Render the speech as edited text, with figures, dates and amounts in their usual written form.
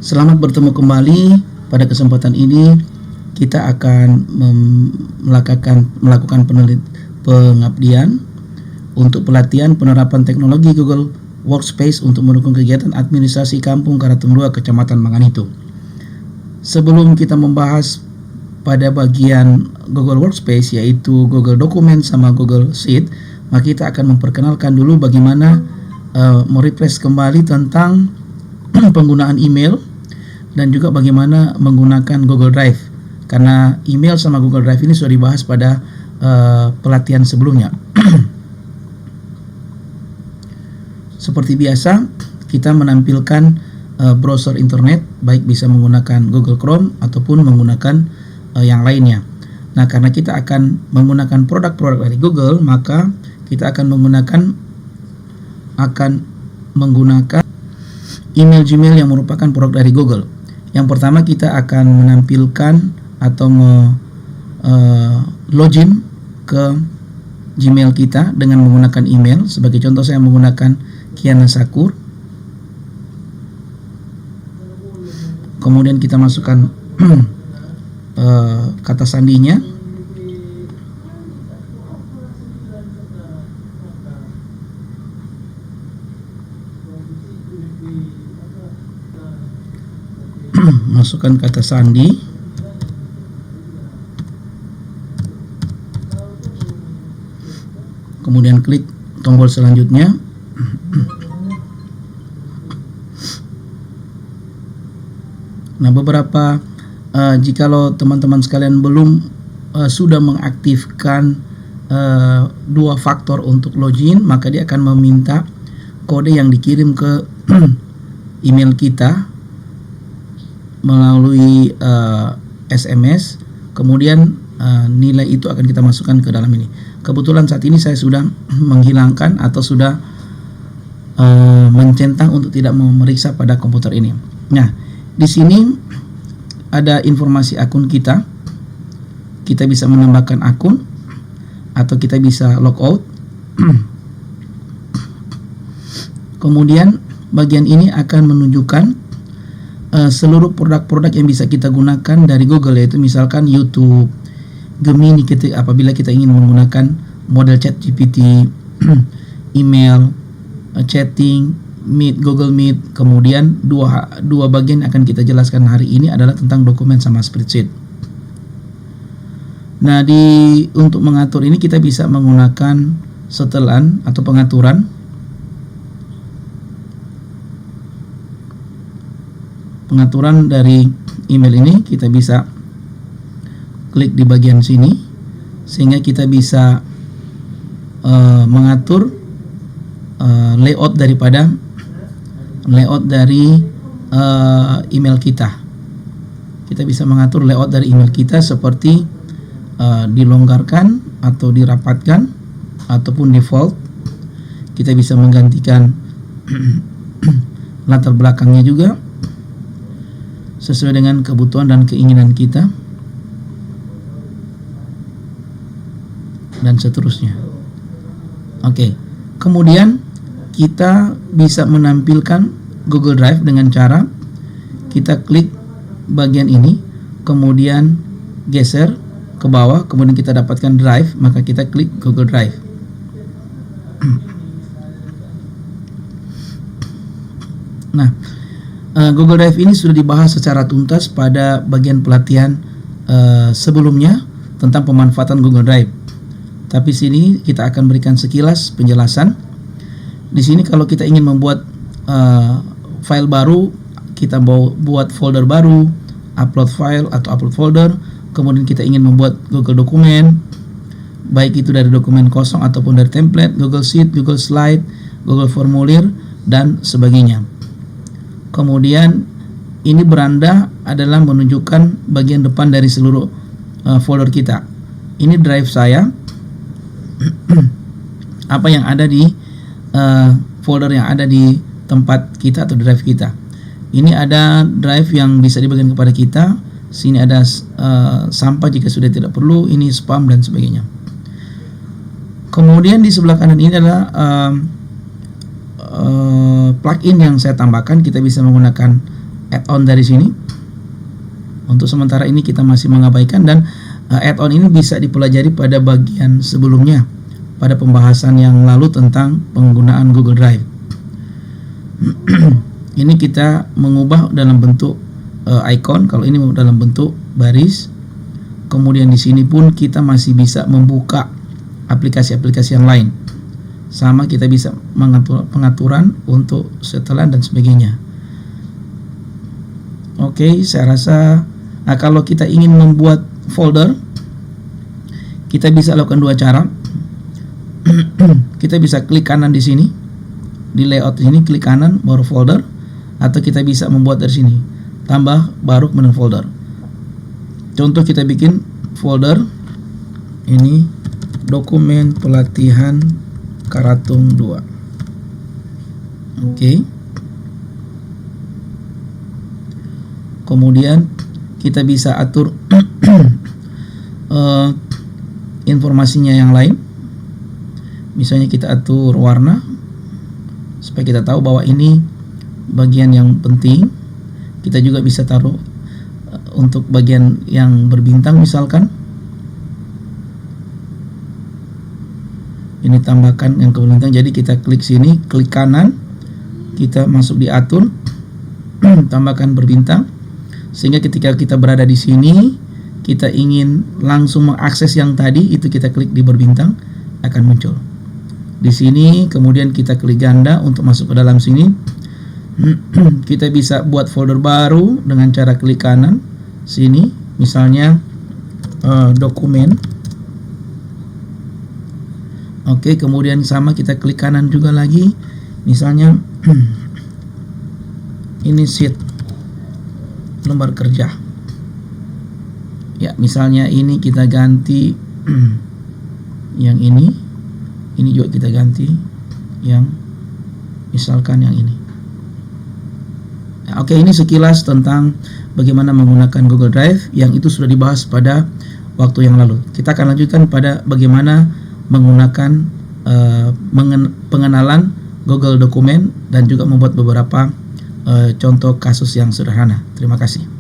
Selamat bertemu kembali. Pada kesempatan ini kita akan melakukan pengabdian untuk pelatihan penerapan teknologi Google Workspace untuk mendukung kegiatan administrasi Kampung Karatung 2 Kecamatan Manganitu. Sebelum kita membahas pada bagian Google Workspace, yaitu Google Dokumen sama Google Sheet, maka kita akan memperkenalkan dulu bagaimana merefresh kembali tentang penggunaan email dan juga bagaimana menggunakan Google Drive, karena email sama Google Drive ini sudah dibahas pada pelatihan sebelumnya. Seperti biasa, kita menampilkan browser internet, baik bisa menggunakan Google Chrome ataupun menggunakan yang lainnya. Nah, karena kita akan menggunakan produk-produk dari Google, maka kita akan menggunakan email Gmail yang merupakan produk dari Google. Yang pertama, kita akan menampilkan atau login ke Gmail kita dengan menggunakan email. Sebagai contoh, saya menggunakan Kiana Sakur. Kemudian kita masukkan kata sandinya. Masukkan kata sandi. Kemudian klik tombol selanjutnya. Nah, beberapa jikalau teman-teman sekalian belum sudah mengaktifkan dua faktor untuk login, maka dia akan meminta kode yang dikirim ke email kita melalui SMS. Kemudian nilai itu akan kita masukkan ke dalam ini. Kebetulan saat ini saya sudah menghilangkan atau sudah mencentang untuk tidak memeriksa pada komputer ini. Nah, di sini ada informasi akun kita. Kita bisa menambahkan akun atau kita bisa logout. Kemudian bagian ini akan menunjukkan seluruh produk-produk yang bisa kita gunakan dari Google, yaitu misalkan YouTube, Gemini apabila kita ingin menggunakan model chat GPT, email, chatting, Meet, Google Meet. Kemudian dua bagian yang akan kita jelaskan hari ini adalah tentang dokumen sama spreadsheet. Nah, untuk mengatur ini kita bisa menggunakan setelan atau pengaturan. Pengaturan dari email ini kita bisa klik di bagian sini sehingga kita bisa mengatur layout dari email kita. Kita bisa mengatur layout dari email kita seperti dilonggarkan atau dirapatkan ataupun default. Kita bisa menggantikan latar belakangnya juga sesuai dengan kebutuhan dan keinginan kita, dan seterusnya. Oke. Kemudian kita bisa menampilkan Google Drive dengan cara kita klik bagian ini, kemudian geser ke bawah, kemudian kita dapatkan Drive, maka kita klik Google Drive. Nah, Google Drive ini sudah dibahas secara tuntas pada bagian pelatihan sebelumnya tentang pemanfaatan Google Drive. Tapi sini kita akan berikan sekilas penjelasan. Di sini kalau kita ingin membuat file baru, kita buat folder baru, upload file atau upload folder. Kemudian kita ingin membuat Google Dokumen, baik itu dari dokumen kosong ataupun dari template, Google Sheet, Google Slide, Google Formulir, dan sebagainya. Kemudian ini beranda adalah menunjukkan bagian depan dari seluruh folder kita. Ini drive saya. Apa yang ada di folder yang ada di tempat kita atau drive kita. Ini ada drive yang bisa dibagikan kepada kita. Sini ada sampah jika sudah tidak perlu. Ini spam dan sebagainya. Kemudian di sebelah kanan ini adalah plugin yang saya tambahkan. Kita bisa menggunakan add-on dari sini. Untuk sementara ini kita masih mengabaikan, dan add-on ini bisa dipelajari pada bagian sebelumnya, pada pembahasan yang lalu tentang penggunaan Google Drive. Ini kita mengubah dalam bentuk icon, kalau ini dalam bentuk baris. Kemudian di sini pun kita masih bisa membuka aplikasi-aplikasi yang lain. Sama, kita bisa mengatur pengaturan untuk setelan dan sebagainya. Oke, saya rasa kalau kita ingin membuat folder, kita bisa lakukan dua cara. Kita bisa klik kanan di sini, di layout ini klik kanan baru folder, atau kita bisa membuat dari sini tambah baru kemudian folder. Contoh, kita bikin folder ini dokumen pelatihan Karatung 2. Oke. Kemudian kita bisa atur informasinya yang lain. Misalnya kita atur warna supaya kita tahu bahwa ini bagian yang penting. Kita juga bisa taruh untuk bagian yang berbintang misalkan. Ini tambahkan yang berbintang. Jadi kita klik sini, klik kanan, kita masuk di atur, tambahkan berbintang. Sehingga ketika kita berada di sini, kita ingin langsung mengakses yang tadi, itu kita klik di berbintang, akan muncul. Di sini kemudian kita klik ganda untuk masuk ke dalam sini. Kita bisa buat folder baru dengan cara klik kanan sini, misalnya dokumen. Oke, kemudian sama kita klik kanan juga lagi, misalnya ini sheet lembar kerja. Ya, misalnya ini kita ganti yang ini juga kita ganti yang misalkan yang ini. Nah, oke, ini sekilas tentang bagaimana menggunakan Google Drive yang itu sudah dibahas pada waktu yang lalu. Kita akan lanjutkan pada bagaimana menggunakan pengenalan Google Dokumen dan juga membuat beberapa contoh kasus yang sederhana. Terima kasih.